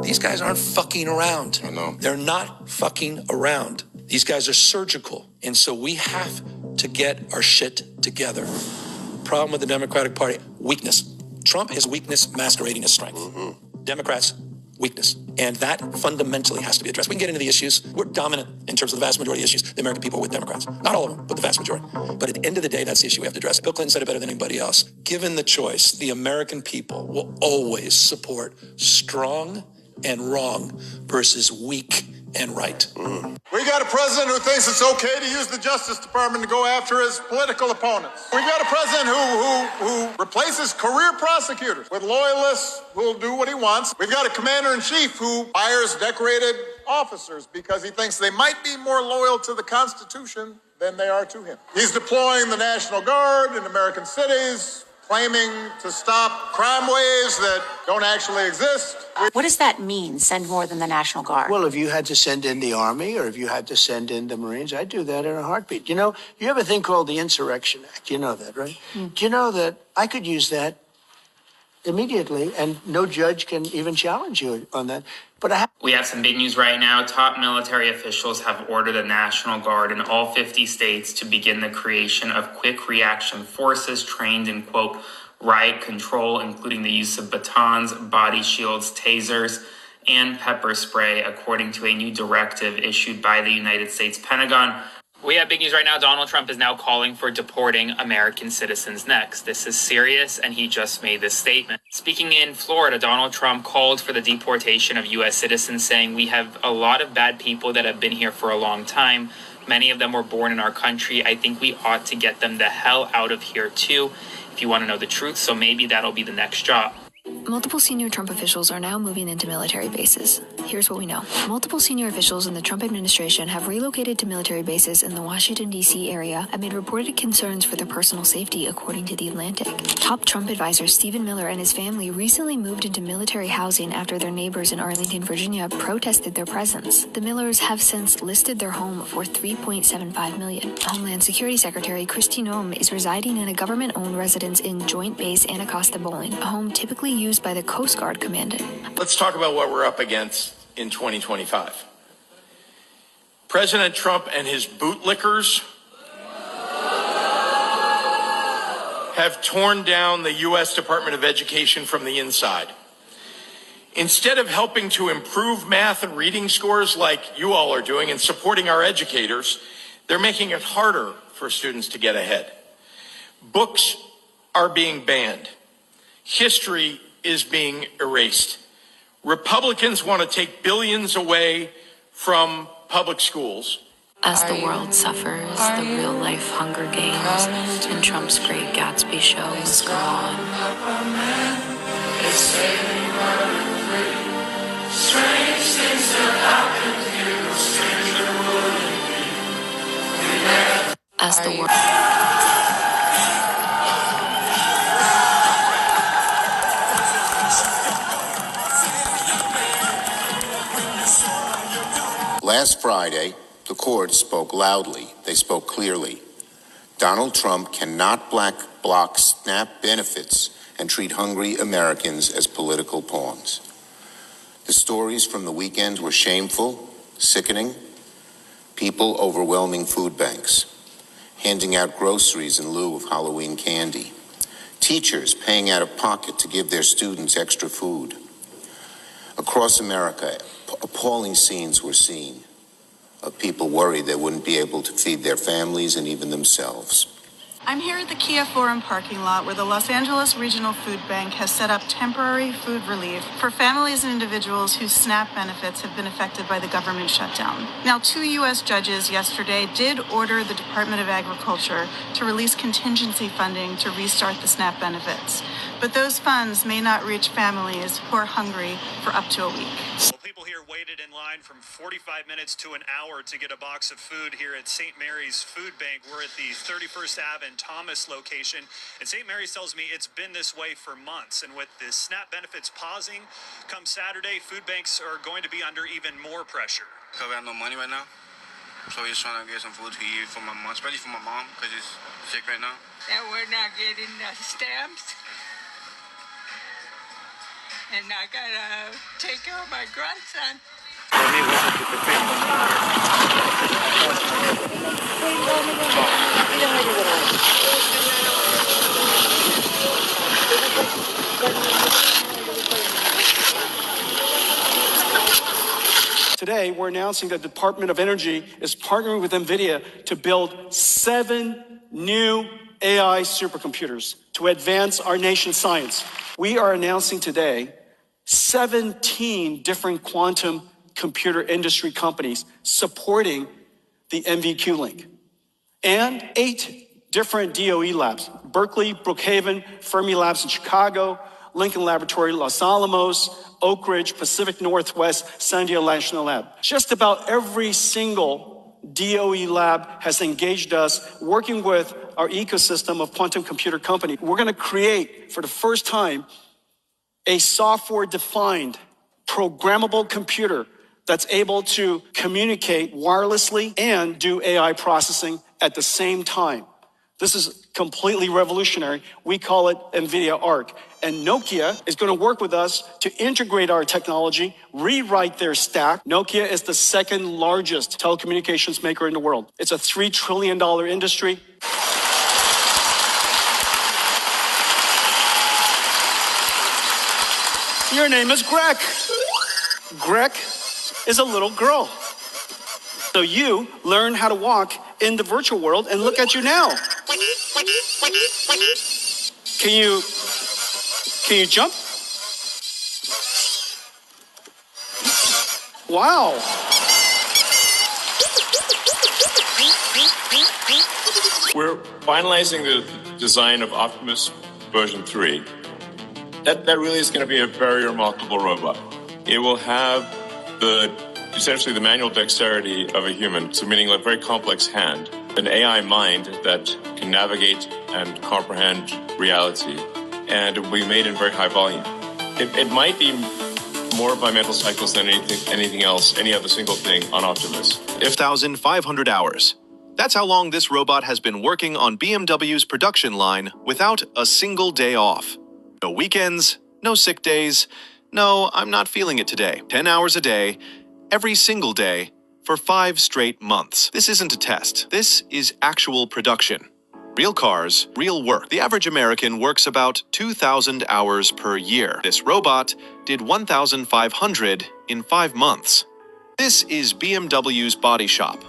These guys aren't fucking around. I know. They're not fucking around. These guys are surgical. And so we have to get our shit together. Problem with the Democratic Party, weakness. Trump is weakness masquerading as strength. Democrats, weakness. And that fundamentally has to be addressed. We can get into the issues. We're dominant in terms of the vast majority of issues. The American people are with Democrats. Not all of them, but the vast majority. But at the end of the day, that's the issue we have to address. Bill Clinton said it better than anybody else. Given the choice, the American people will always support strong and wrong versus weak and right. We got a president who thinks it's okay to use the Justice Department to go after his political opponents. We got a president who replaces career prosecutors with loyalists who'll do what he wants. We've got a commander-in-chief who hires decorated officers because he thinks they might be more loyal to the Constitution than they are to him. He's deploying the National Guard in American cities, claiming to stop crime waves that don't actually exist. What does that mean, send more than the National Guard? Well, if you had to send in the Army or if you had to send in the Marines, I'd do that in a heartbeat. You know, you have a thing called the Insurrection Act. You know that, right? Do you know that I could use that immediately and no judge can even challenge you on that? But we have some big news right now. Top military officials have ordered the National Guard in all 50 states to begin the creation of quick reaction forces trained in, quote, riot control, including the use of batons, body shields, tasers, and pepper spray, according to a new directive issued by the United States Pentagon. We have big news right now. Donald Trump is now calling for deporting American citizens next. This is serious, and he just made this statement. Speaking in Florida, Donald Trump called for the deportation of U.S. citizens, saying we have a lot of bad people that have been here for a long time. Many of them were born in our country. I think we ought to get them the hell out of here, too, if you want to know the truth. So maybe that'll be the next job. Multiple senior Trump officials are now moving into military bases. Here's what we know. Multiple senior officials in the Trump administration have relocated to military bases in the Washington, D.C. area amid reported concerns for their personal safety, according to The Atlantic. Top Trump advisor Stephen Miller and his family recently moved into military housing after their neighbors in Arlington, Virginia protested their presence. The Millers have since listed their home for $3.75 million. Homeland Security Secretary Kristi Noem is residing in a government-owned residence in Joint Base Anacostia Bowling, a home typically used by the Coast Guard commandant. Let's talk about what we're up against in 2025. President Trump and his bootlickers have torn down the U.S. Department of Education from the inside. Instead of helping to improve math and reading scores like you all are doing and supporting our educators, they're making it harder for students to get ahead. Books are being banned. History is being erased. Republicans want to take billions away from public schools. As the world suffers, the real-life Hunger Games and Trump's Great Gatsby show must go on. As the world... Last Friday, the court spoke loudly. They spoke clearly. Donald Trump cannot block SNAP benefits and treat hungry Americans as political pawns. The stories from the weekend were shameful, sickening. People overwhelming food banks, handing out groceries in lieu of Halloween candy, teachers paying out of pocket to give their students extra food. Across America, appalling scenes were seen of people worried they wouldn't be able to feed their families and even themselves. I'm here at the Kia Forum parking lot where the Los Angeles Regional Food Bank has set up temporary food relief for families and individuals whose SNAP benefits have been affected by the government shutdown. Now, 2 U.S. judges yesterday did order the Department of Agriculture to release contingency funding to restart the SNAP benefits. But those funds may not reach families who are hungry for up to a week. People here waited in line from 45 minutes to an hour to get a box of food here at St. Mary's Food Bank. We're at the 31st Ave and Thomas location, and St. Mary's tells me it's been this way for months. And with the SNAP benefits pausing, come Saturday, food banks are going to be under even more pressure. Because we have no money right now, so we're just trying to get some food to eat for my mom, especially for my mom, because she's sick right now. And we're not getting the stamps. and I gotta take care of my grandson. Today, we're announcing that the Department of Energy is partnering with NVIDIA to build 7 new AI supercomputers to advance our nation's science. We are announcing today 17 different quantum computer industry companies supporting the MVQ link, and 8 different DOE labs: Berkeley, Brookhaven, Fermi Labs in Chicago, Lincoln Laboratory, Los Alamos, Oak Ridge, Pacific Northwest, San Diego National Lab. Just about every single DOE lab has engaged us, working with our ecosystem of quantum computer company. We're going to create, for the first time, a software-defined, programmable computer that's able to communicate wirelessly and do AI processing at the same time. This is completely revolutionary. We call it NVIDIA Arc. And Nokia is going to work with us to integrate our technology, rewrite their stack. Nokia is the second largest telecommunications maker in the world. It's a $3 trillion industry. Your name is Greg. Greg is a little girl. So you learn how to walk in the virtual world, and look at you now. Can you jump? Wow. We're finalizing the design of Optimus version 3. That really is going to be a very remarkable robot. It will have essentially the manual dexterity of a human, so meaning a very complex hand, an AI mind that can navigate and comprehend reality, and it will be made in very high volume. It might be more of my mental cycles than anything else, any other single thing on Optimus. 1,500 hours. That's how long this robot has been working on BMW's production line without a single day off. No weekends, no sick days. No, I'm not feeling it today. 10 hours a day, every single day, for 5 straight months. This isn't a test. This is actual production. Real cars, real work. The average American works about 2,000 hours per year. This robot did 1,500 in 5 months. This is BMW's body shop.